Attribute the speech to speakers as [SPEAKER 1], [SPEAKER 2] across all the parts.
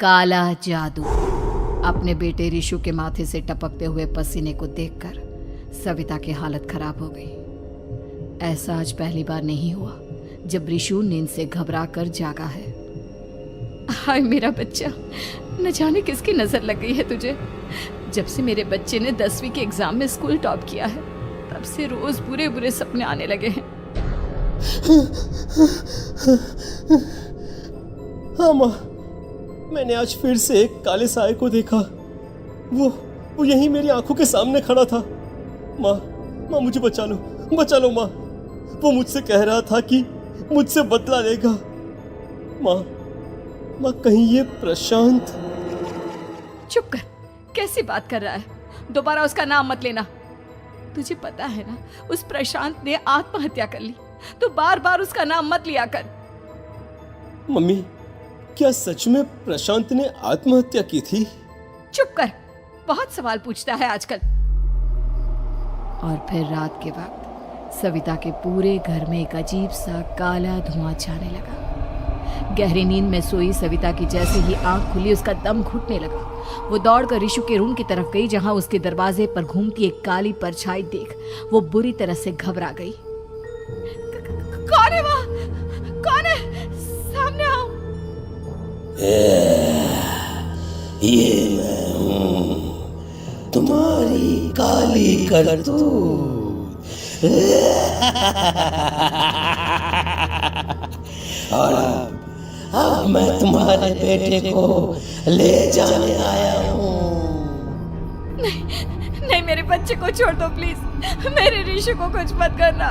[SPEAKER 1] काला जादू। अपने बेटे ऋषु के माथे से टपकते हुए पसीने को देखकर सविता की हालत खराब हो गई। ऐसा आज पहली बार नहीं हुआ जब ऋषु नींद से घबरा कर जागा है। हाय मेरा बच्चा, न जाने किसकी नजर लग गई है तुझे। जब से मेरे बच्चे ने 10वीं के एग्जाम में स्कूल टॉप किया है तब से रोज बुरे बुरे सपने आने लगे हैं।
[SPEAKER 2] हाँ माँ, मैंने आज फिर से एक काले साए को देखा। वो यहीं मेरी आंखों के सामने खड़ा था। माँ मुझे बचा लो माँ। वो मुझसे कह रहा था कि मुझसे बदला लेगा। माँ कहीं ये प्रशांत।
[SPEAKER 1] चुप कर, कैसी बात कर रहा है? दोबारा उसका नाम मत लेना। तुझे पता है ना, उस प्रशांत ने आत्महत्या कर ली। तो बार बार उसका नाम मत लिया कर।
[SPEAKER 2] मम्मी, क्या सच में प्रशांत ने आत्महत्या की थी?
[SPEAKER 1] चुप कर, बहुत सवाल पूछता है आजकल। और फिर रात के वक्त सविता के पूरे घर में एक अजीब सा काला धुआं छाने लगा। गहरी नींद में सोई सविता की जैसे ही आंख खुली उसका दम घुटने लगा। वो दौड़कर ऋषु के रूम की तरफ गई जहां उसके दरवाजे पर घूमती एक काली परछाई देख वो बुरी तरह से घबरा गई। कौन है वहाँ? कौन है? सामने आओ।
[SPEAKER 3] ये मैं हूँ, तुम्हारी काली करतूत। और अब मैं तुम्हारे बेटे को ले जाने आया हूँ।
[SPEAKER 1] नहीं, मेरे बच्चे को छोड़ दो प्लीज। मेरे ऋषु को कुछ मत करना।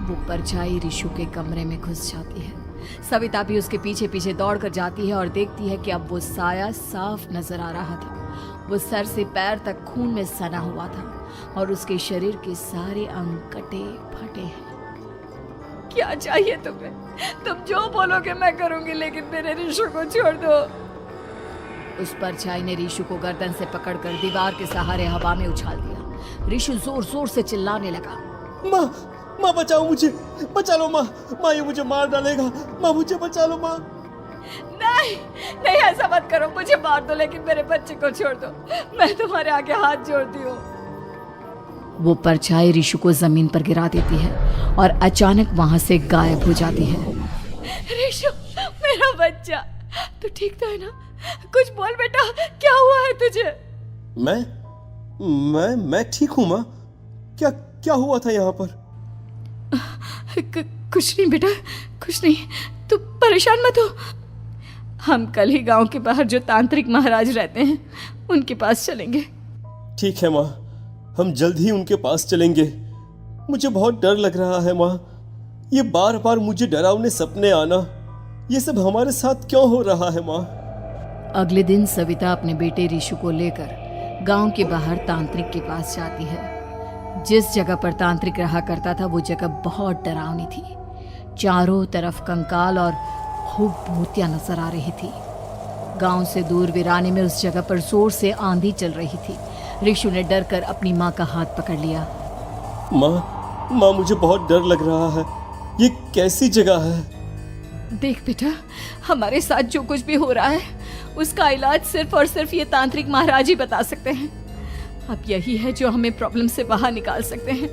[SPEAKER 1] वो परछाई ऋषु के कमरे में घुस जाती है। सविता भी उसके पीछे पीछे दौड़ कर जाती है और देखती है कि अब वो साया साफ नजर आ रहा था। वो सर से पैर तक खून में सना हुआ था और उसके शरीर के सारे अंग कटे फटे हैं। क्या चाहिए तुम्हें? तुम जो बोलोगे मैं करूंगी, लेकिन मेरे ऋषु को छोड़ दो। उस परछाई ने ऋषु को गर्दन से पकड़कर दीवार के सहारे हवा में उछाल दिया। ऋषु जोर जोर से चिल्लाने लगा।
[SPEAKER 2] माँ बचाओ मुझे, बचा लो माँ। ये मुझे मार डालेगा। माँ मुझे बचा लो माँ।
[SPEAKER 1] नहीं ऐसा मत करो। मुझे मार दो लेकिन मेरे बच्चे को छोड़ दो। मैं तुम्हारे आगे हाथ जोड़ती हूँ। वो परछाई ऋषु को जमीन पर गिरा देती है और अचानक वहां से गायब हो जाती है। ऋषु, मेरा बच्चा, तू ठीक तो है ना? कुछ बोल बेटा, क्या हुआ है तुझे?
[SPEAKER 2] मैं ठीक हूँ माँ। क्या हुआ था यहाँ पर?
[SPEAKER 1] कुछ नहीं बेटा, कुछ नहीं। तू परेशान मत हो। हम कल ही गांव के बाहर जो तांत्रिक महाराज रहते हैं उनके पास चलेंगे।
[SPEAKER 2] ठीक है माँ, हम जल्द ही उनके पास चलेंगे। मुझे बहुत डर लग रहा है माँ। ये बार बार मुझे डरावने सपने आना, ये सब हमारे साथ क्यों हो रहा है माँ?
[SPEAKER 1] अगले दिन सविता अपने बेटे ऋषु को लेकर गांव के बाहर तांत्रिक के पास जाती है। जिस जगह पर तांत्रिक रहा करता था वो जगह बहुत डरावनी थी। चारों तरफ कंकाल और खूब भूतियां नजर आ रही थी। गांव से दूर वीराने में उस जगह पर जोर से आंधी चल रही थी। ऋषु ने डर कर अपनी माँ का हाथ पकड़ लिया।
[SPEAKER 2] माँ मुझे बहुत डर लग रहा है। ये कैसी जगह है?
[SPEAKER 1] देख बेटा, हमारे साथ जो कुछ भी हो रहा है उसका इलाज सिर्फ और सिर्फ ये तांत्रिक महाराज ही बता सकते हैं। अब यही है जो हमें प्रॉब्लम से बाहर निकाल सकते हैं।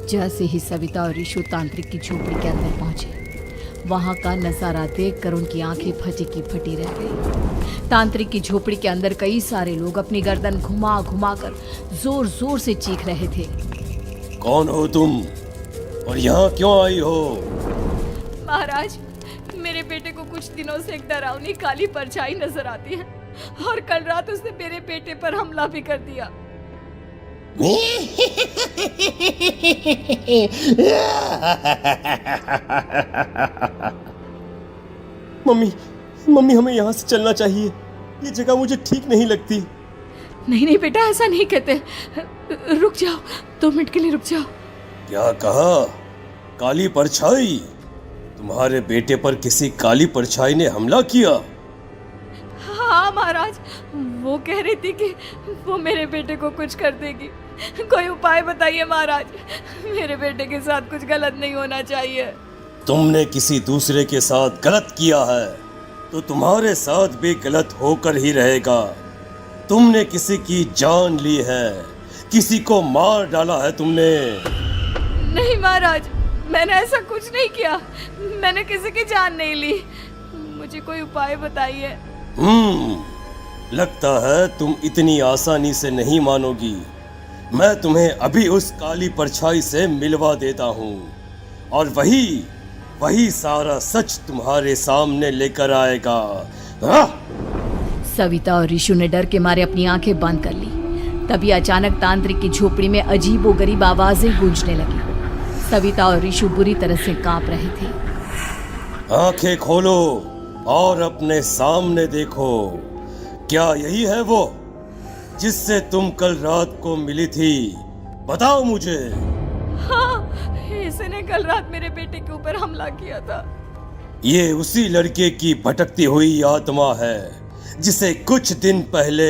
[SPEAKER 1] जैसे ही सविता और ऋषु तांत्रिक की झोपड़ी के अंदर पहुंचे, वहां का नजारा देखकर उनकी आंखें फटी की फटी रह गई। तांत्रिक की झोपड़ी के अंदर कई सारे लोग अपनी गर्दन घुमा घुमा कर जोर जोर से चीख रहे थे।
[SPEAKER 2] कौन हो तुम और यहाँ क्यों आई हो?
[SPEAKER 1] महाराज, मेरे बेटे को कुछ दिनों से एक डरावनी काली परछाई नजर आती है और कल रात उसने मेरे बेटे पर हमला भी कर दिया।
[SPEAKER 2] मम्मी हमें यहाँ से चलना चाहिए। ये जगह मुझे ठीक नहीं लगती।
[SPEAKER 1] नहीं बेटा, ऐसा नहीं कहते। रुक जाओ, 2 मिनट के लिए रुक जाओ।
[SPEAKER 2] क्या कहा? काली परछाई? तुम्हारे बेटे पर किसी काली परछाई ने हमला किया?
[SPEAKER 1] हाँ महाराज, वो कह रही थी कि वो मेरे बेटे को कुछ कर देगी। कोई उपाय बताइए महाराज, मेरे बेटे के साथ कुछ गलत नहीं होना चाहिए।
[SPEAKER 2] तुमने किसी दूसरे के साथ गलत किया है। तो तुम्हारे साथ भी गलत होकर ही रहेगा। तुमने किसी की जान ली है, किसी को मार डाला है तुमने।
[SPEAKER 1] नहीं महाराज, मैंने ऐसा कुछ नहीं किया। मैंने किसी की जान नहीं ली। मुझे कोई उपाय बताइए।
[SPEAKER 2] लगता है तुम इतनी आसानी से नहीं मानोगी। मैं तुम्हें अभी उस काली परछाई से मिलवा देता हूँ और वही सारा सच तुम्हारे सामने लेकर आएगा।
[SPEAKER 1] सविता और ऋषु ने डर के मारे अपनी आंखें बंद कर ली। तभी अचानक तांत्रिक की झोपड़ी में अजीबोगरीब आवाजें गूंजने लगी। सविता और ऋषु बुरी तरह से कांप रहे थे।
[SPEAKER 2] आंखें खोलो और अपने सामने देखो। क्या यही है वो जिससे तुम कल रात को मिली थी? बताओ मुझे।
[SPEAKER 1] हाँ, इसने कल रात मेरे बेटे के ऊपर हमला किया था।
[SPEAKER 2] ये उसी लड़के की भटकती हुई आत्मा है जिसे कुछ दिन पहले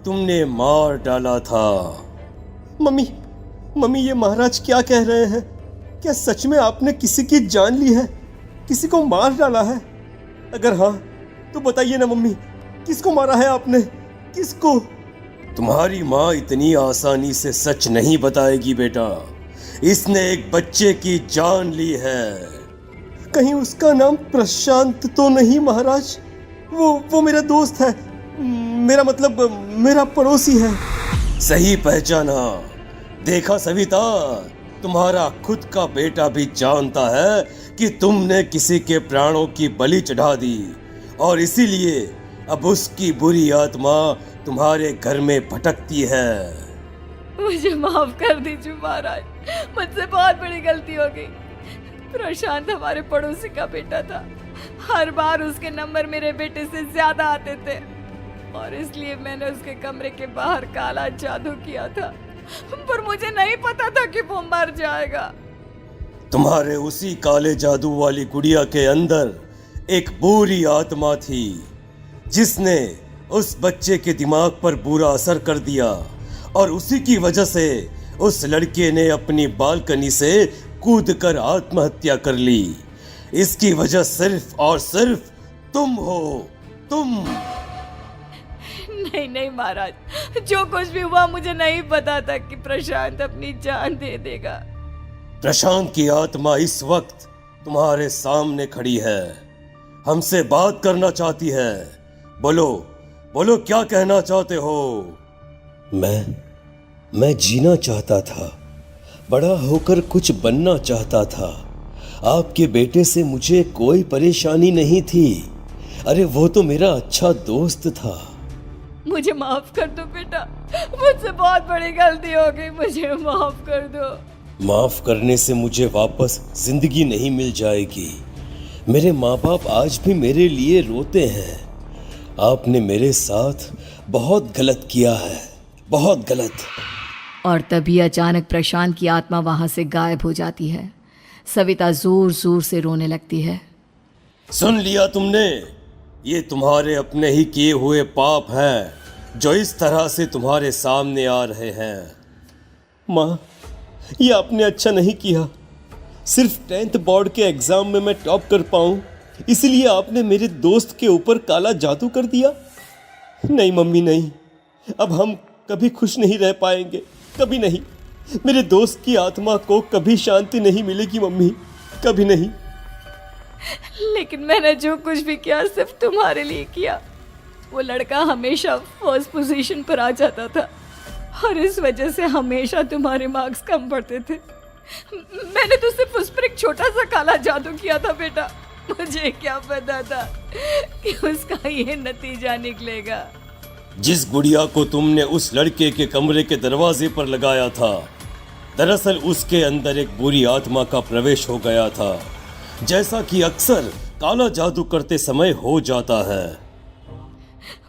[SPEAKER 2] तुमने मार डाला था। मम्मी ये महाराज क्या कह रहे हैं? क्या सच में आपने किसी की जान ली है, किसी को मार डाला है? अगर हाँ तो बताइए ना मम्मी, किसको मारा है आपने? किसको? तुम्हारी माँ इतनी आसानी से सच नहीं बताएगी बेटा। इसने एक बच्चे की जान ली है। कहीं उसका नाम प्रशांत तो नहीं महाराज? वो मेरा दोस्त है, मेरा मतलब मेरा पड़ोसी है। सही पहचाना। देखा सविता, तुम्हारा खुद का बेटा भी जानता है कि तुमने किसी के प्राणों की बलि चढ़ा दी और इसीलिए अब उसकी बुरी आत्मा तुम्हारे घर में भटकती है।
[SPEAKER 1] मुझे माफ कर दीजिए महाराज, मुझसे बहुत बड़ी गलती हो गई। प्रशांत हमारे पड़ोसी का बेटा था। हर बार उसके नंबर मेरे बेटे से ज्यादा आते थे और इसलिए मैंने उसके कमरे के बाहर काला जादू किया था, पर मुझे नहीं पता था कि वो मर जाएगा।
[SPEAKER 2] तुम्हारे उसी काले जादू वाली गुड़िया के अंदर एक बुरी आत्मा थी जिसने उस बच्चे के दिमाग पर बुरा असर कर दिया और उसी की वजह से उस लड़के ने अपनी बालकनी से कूदकर आत्महत्या कर ली। इसकी वजह सिर्फ और सिर्फ तुम हो, तुम।
[SPEAKER 1] नहीं महाराज, जो कुछ भी हुआ मुझे नहीं पता था कि प्रशांत अपनी जान दे देगा।
[SPEAKER 2] प्रशांत की आत्मा इस वक्त तुम्हारे सामने खड़ी है, हमसे बात करना चाहती है। बोलो क्या कहना चाहते हो? मैं जीना चाहता था, बड़ा होकर कुछ बनना चाहता था। आपके बेटे से मुझे कोई परेशानी नहीं थी। अरे वो तो मेरा अच्छा दोस्त था।
[SPEAKER 1] मुझे माफ कर दो बेटा, मुझसे बहुत बड़ी गलती हो गई, मुझे माफ कर दो।
[SPEAKER 2] माफ करने से मुझे वापस जिंदगी नहीं मिल जाएगी। मेरे माँ बाप आज भी मेरे लिए रोते हैं। आपने मेरे साथ बहुत गलत किया है, बहुत गलत।
[SPEAKER 1] और तभी अचानक प्रशांत की आत्मा वहां से गायब हो जाती है। सविता जोर जोर से रोने लगती है।
[SPEAKER 2] सुन लिया तुमने? ये तुम्हारे अपने ही किए हुए पाप हैं जो इस तरह से तुम्हारे सामने आ रहे हैं। माँ, ये आपने अच्छा नहीं किया। सिर्फ 10th बोर्ड के एग्जाम में मैं टॉप कर पाऊँ इसलिए आपने मेरे दोस्त के ऊपर काला जादू कर दिया। नहीं मम्मी नहीं, अब हम कभी खुश नहीं रह पाएंगे, कभी नहीं। मेरे दोस्त की आत्मा को कभी शांति नहीं मिलेगी मम्मी, कभी नहीं।
[SPEAKER 1] लेकिन मैंने जो कुछ भी किया सिर्फ तुम्हारे लिए किया। वो लड़का हमेशा फर्स्ट पोजीशन पर आ जाता था और इस वजह से हमेशा तुम्हारे मार्क्स कम पड़ते थे। मैंने तो सिर्फ उस पर एक छोटा सा काला जादू किया था बेटा। मुझे क्या पता था कि उसका ये नतीजा निकलेगा।
[SPEAKER 2] जिस गुड़िया को तुमने उस लड़के के कमरे के दरवाजे पर लगाया था, दरअसल उसके अंदर एक बुरी आत्मा का प्रवेश हो गया था, जैसा कि अक्सर काला जादू करते समय हो जाता है।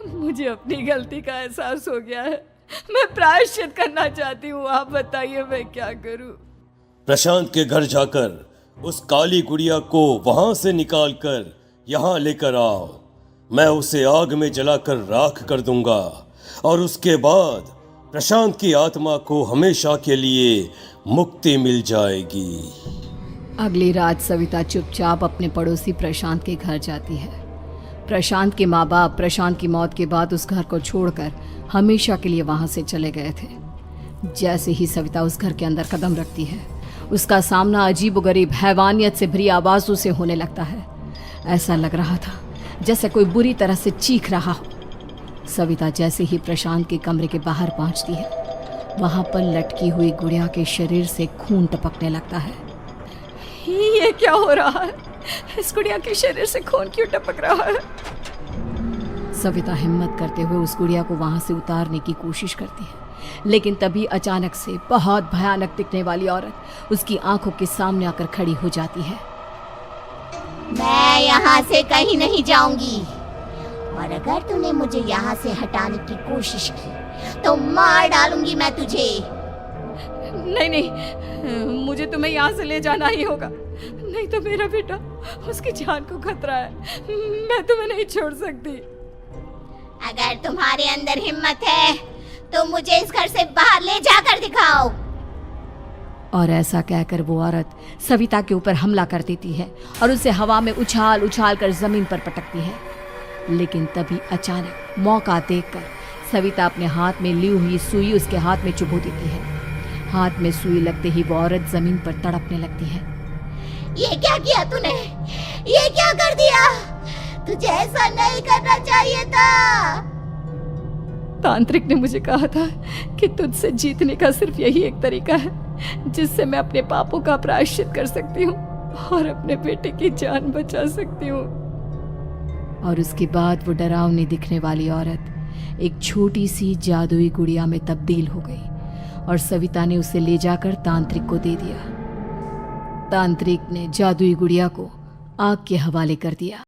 [SPEAKER 1] मुझे अपनी गलती का एहसास हो गया है। मैं प्रायश्चित करना चाहती हूँ, आप बताइए मैं क्या करूँ?
[SPEAKER 2] प्रशांत के घर जाकर उस काली गुड़िया को वहां से निकालकर यहाँ लेकर आओ। मैं उसे आग में जलाकर राख कर दूंगा और उसके बाद प्रशांत की आत्मा को हमेशा के लिए मुक्ति मिल जाएगी।
[SPEAKER 1] अगली रात सविता चुपचाप अपने पड़ोसी प्रशांत के घर जाती है। प्रशांत के माँ बाप प्रशांत की मौत के बाद उस घर को छोड़कर हमेशा के लिए वहां से चले गए थे। जैसे ही सविता उस घर के अंदर कदम रखती है, उसका सामना अजीबोगरीब हैवानियत से भरी आवाजों से होने लगता है। ऐसा लग रहा था जैसे कोई बुरी तरह से चीख रहा हो। सविता जैसे ही प्रशांत के कमरे के बाहर पहुंचती है, वहां पर लटकी हुई गुड़िया के शरीर से खून टपकने लगता है। ये क्या हो रहा है? इस गुड़िया के शरीर से खून क्यों टपक रहा है? सविता हिम्मत करते हुए उस गुड़िया को वहां से उतारने की कोशिश करती है, लेकिन तभी अचानक से बहुत भयानक दिखने वाली औरत उसकी आंखों के सामने आकर खड़ी हो जाती है।
[SPEAKER 4] मैं यहाँ से कहीं नहीं जाऊंगी, और अगर तूने मुझे यहाँ से हटाने की कोशिश की तो मार डालूंगी मैं तुझे।
[SPEAKER 1] नहीं नहीं, मुझे तुम्हें यहाँ से ले जाना ही होगा, नहीं तो मेरा बेटा, उसकी जान को खतरा है। मैं तुम्हें नहीं छोड़ सकती।
[SPEAKER 4] अगर तुम्हारे अंदर हिम्मत है तो मुझे इस घर से बाहर ले जाकर दिखाओ।
[SPEAKER 1] और ऐसा कहकर वो औरत सविता के ऊपर हमला कर देती है और उसे हवा में उछाल उछाल कर जमीन पर पटकती है। लेकिन तभी अचानक मौका देखकर सविता अपने हाथ में ली हुई सुई उसके हाथ में चुभो देती है। हाथ में सुई लगते ही वो औरत जमीन पर तड़पने लगती है।
[SPEAKER 4] ये क्या किया तूने? ये क्या कर दिया? तुझे ऐसा नहीं करना चाहिए था।
[SPEAKER 1] तांत्रिक ने मुझे कहा था कि तुझसे जीतने का सिर्फ यही एक तरीका है जिससे मैं अपने पापों का प्रायश्चित कर सकती हूँ और अपने बेटे की जान बचा सकती हूँ। और उसके बाद वो डरावनी दिखने वाली औरत एक छोटी सी जादुई गुड़िया में तब्दील हो गई और सविता ने उसे ले जाकर तांत्रिक को दे दिया। तांत्रिक ने जादुई गुड़िया को आग के हवाले कर दिया।